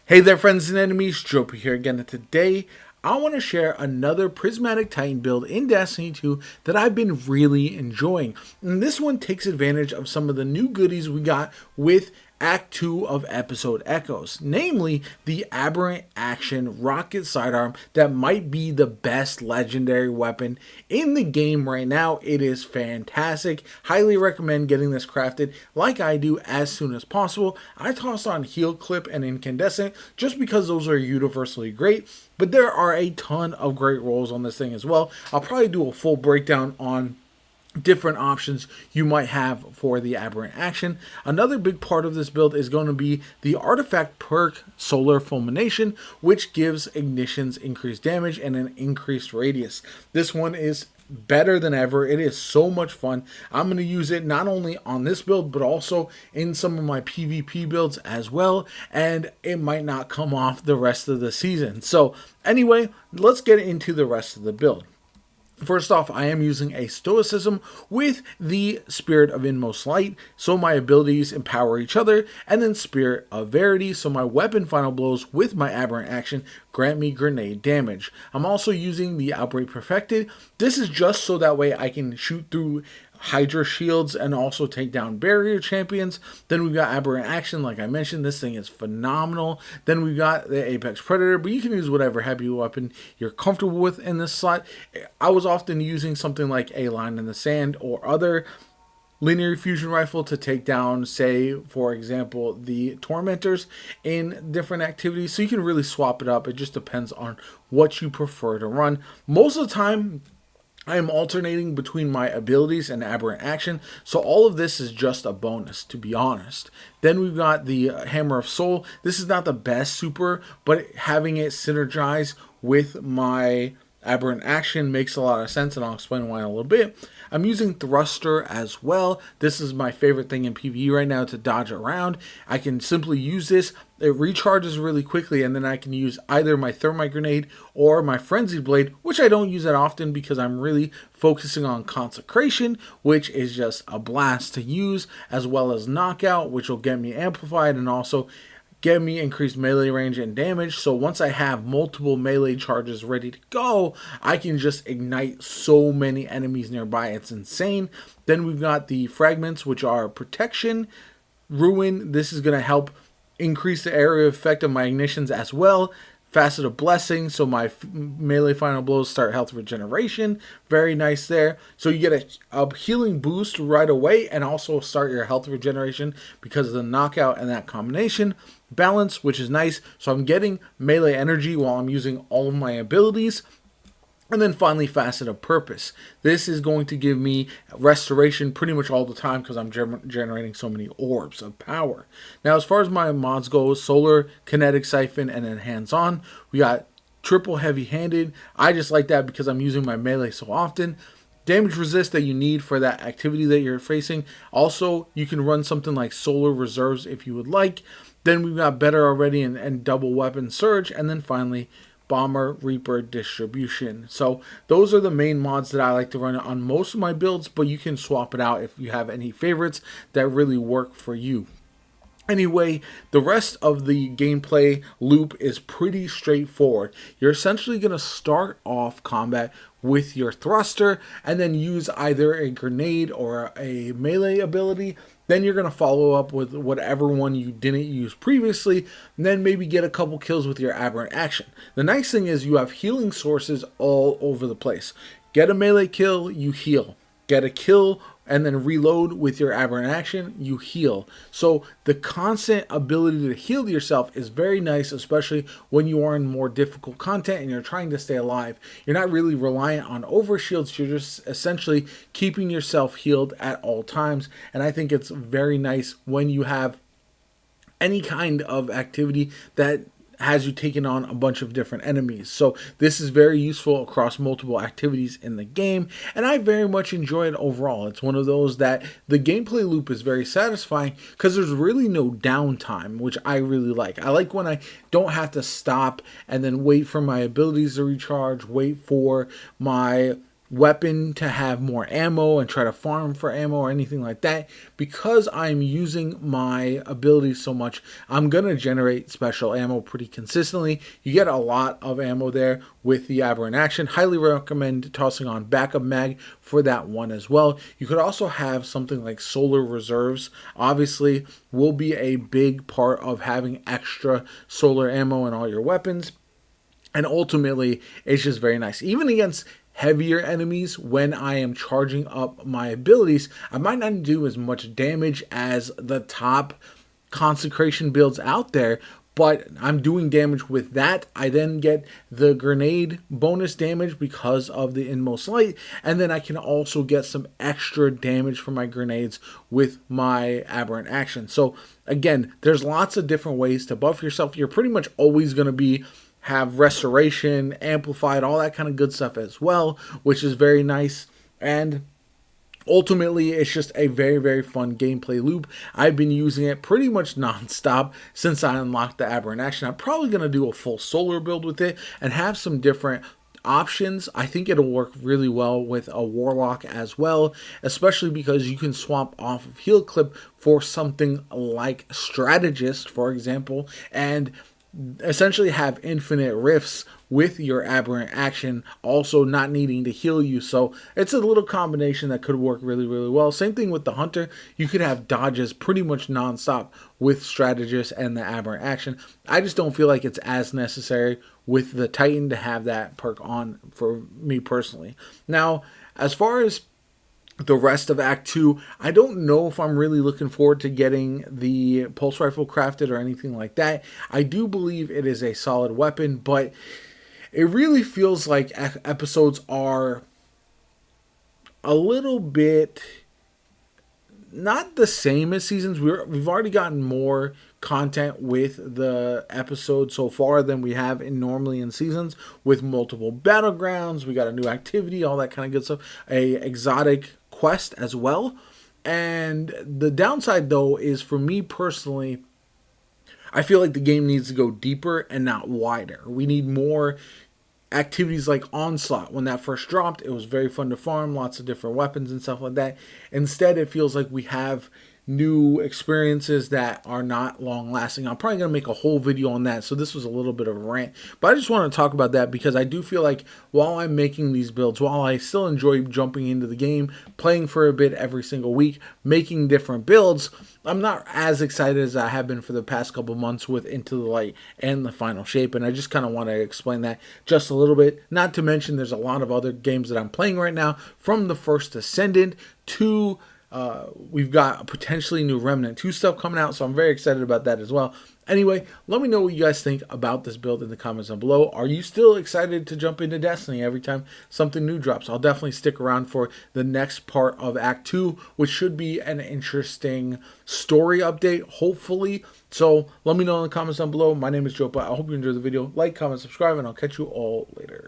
Hey there, friends and enemies, JoPa here again, and today I want to share another Prismatic Titan build in Destiny 2 that I've been really enjoying. And this one takes advantage of some of the new goodies we got with Act 2 of Episode Echoes, namely the Aberrant Action Rocket Sidearm that might be the best legendary weapon in the game right now. It is fantastic. Highly recommend getting this crafted like I do as soon as possible. I tossed on Heal Clip and Incandescent just because those are universally great, but there are a ton of great rolls on this thing as well. I'll probably do a full breakdown on different options you might have for the Aberrant Action. Another big part of this build is going to be the artifact perk Solar Fulmination, which gives ignitions increased damage and an increased radius. This one is better than ever. It is so much fun. I'm going to use it not only on this build but also in some of my PvP builds as well, and it might not come off the rest of the season. So anyway, let's get into the rest of the build. First off, I am using a Stoicism with the Spirit of Inmost Light, so my abilities empower each other, and then Spirit of Verity, so my weapon final blows with my Aberrant Action grant me grenade damage. I'm also using the Outbreak Perfected. This is just so that way I can shoot through Hydra shields and also take down barrier champions. Then we've got Aberrant Action, like I mentioned. This thing is phenomenal. Then we've got the Apex Predator, but you can use whatever heavy weapon you're comfortable with in this slot. I was often using something like a Line in the Sand or other linear fusion rifle to take down, say, for example, the Tormentors in different activities. So you can really swap it up. It just depends on what you prefer to run. Most of the time, I am alternating between my abilities and Aberrant Action, so all of this is just a bonus, to be honest. Then we've got the Hammer of Soul. This is not the best super, but having it synergize with my Aberrant Action makes a lot of sense, and I'll explain why in a little bit. I'm using Thruster as well. This is my favorite thing in PvE right now to dodge around. I can simply use this. It recharges really quickly, and then I can use either my Thermite Grenade or my Frenzied Blade, which I don't use that often because I'm really focusing on Consecration, which is just a blast to use, as well as Knockout, which will get me amplified and also give me increased melee range and damage. So once I have multiple melee charges ready to go, I can just ignite so many enemies nearby. It's insane. Then we've got the Fragments, which are Protection, Ruin. This is going to help increase the area effect of my ignitions as well. Facet of Blessing, so my melee final blows start health regeneration. Very nice there. So you get a healing boost right away and also start your health regeneration because of the knockout and that combination. Balance, which is nice. So I'm getting melee energy while I'm using all of my abilities. And then finally, Facet of Purpose. This is going to give me restoration pretty much all the time because I'm generating so many orbs of power. Now, as far as my mods go, Solar, Kinetic Siphon, and then Hands-On. We got Triple Heavy-Handed. I just like that because I'm using my melee so often. Damage resist that you need for that activity that you're facing. Also, you can run something like Solar Reserves if you would like. Then we've got Better Already and Double Weapon Surge. And then finally, Bomber Reaper Distribution. So those are the main mods that I like to run on most of my builds, but you can swap it out if you have any favorites that really work for you. Anyway, the rest of the gameplay loop is pretty straightforward. You're essentially going to start off combat with your thruster and then use either a grenade or a melee ability. Then you're going to follow up with whatever one you didn't use previously, and then maybe get a couple kills with your Aberrant Action. The nice thing is you have healing sources all over the place. Get a melee kill, you heal. Get a kill and then reload with your Aberrant Action, you heal. So the constant ability to heal yourself is very nice, especially when you are in more difficult content and you're trying to stay alive. You're not really reliant on overshields, you're just essentially keeping yourself healed at all times. And I think it's very nice when you have any kind of activity that has you taken on a bunch of different enemies. So this is very useful across multiple activities in the game, and I very much enjoy it overall. It's one of those that the gameplay loop is very satisfying because there's really no downtime, which I really like. I like when I don't have to stop and then wait for my abilities to recharge, wait for my weapon to have more ammo and try to farm for ammo or anything like that. Because I'm using my abilities so much, I'm going to generate special ammo pretty consistently. You get a lot of ammo there with the Aberrant Action. Highly recommend tossing on backup mag for that one as well. You could also have something like solar reserves. Obviously, will be a big part of having extra solar ammo in all your weapons. And ultimately, it's just very nice. Even against heavier enemies, when I am charging up my abilities, I might not do as much damage as the top consecration builds out there, but I'm doing damage with that. I then get the grenade bonus damage because of the Inmost Light, and then I can also get some extra damage from my grenades with my Aberrant Action. So again, there's lots of different ways to buff yourself. You're pretty much always going to have restoration, amplified, all that kind of good stuff as well, which is very nice. And ultimately, it's just a very, very fun gameplay loop. I've been using it pretty much nonstop since I unlocked the Aberrant Action. I'm probably going to do a full solar build with it and have some different options. I think it'll work really well with a Warlock as well, especially because you can swap off of Heal Clip for something like Strategist, for example, and essentially have infinite rifts with your Aberrant Action, also not needing to heal you. So it's a little combination that could work really, really well. Same thing with the Hunter. You could have dodges pretty much nonstop with Strategist and the Aberrant Action. I just don't feel like it's as necessary with the Titan to have that perk on for me personally. Now, as far as the rest of Act 2, I don't know if I'm really looking forward to getting the pulse rifle crafted or anything like that. I do believe it is a solid weapon, but it really feels like episodes are a little bit not the same as seasons. We've already gotten more content with the episode so far than we have normally in seasons, with multiple battlegrounds. We got a new activity, all that kind of good stuff, a exotic quest as well. And the downside though is, for me personally, I feel like the game needs to go deeper and not wider. We need more activities like Onslaught. When that first dropped, it was very fun to farm, lots of different weapons and stuff like that. Instead, it feels like we have new experiences that are not long lasting. I'm probably going to make a whole video on that, so this was a little bit of a rant, but I just want to talk about that because I do feel like while I'm making these builds, while I still enjoy jumping into the game, playing for a bit every single week, making different builds, I'm not as excited as I have been for the past couple months with Into the Light and the Final Shape, and I just kind of want to explain that just a little bit. Not to mention there's a lot of other games that I'm playing right now, from the first Ascendant to we've got potentially new Remnant 2 stuff coming out, so I'm very excited about that as well. Anyway, let me know what you guys think about this build in the comments down below. Are you still excited to jump into Destiny every time something new drops? I'll definitely stick around for the next part of Act 2, which should be an interesting story update, hopefully. So let me know in the comments down below. My name is JoPa. I hope you enjoyed the video. Like, comment, subscribe, and I'll catch you all later.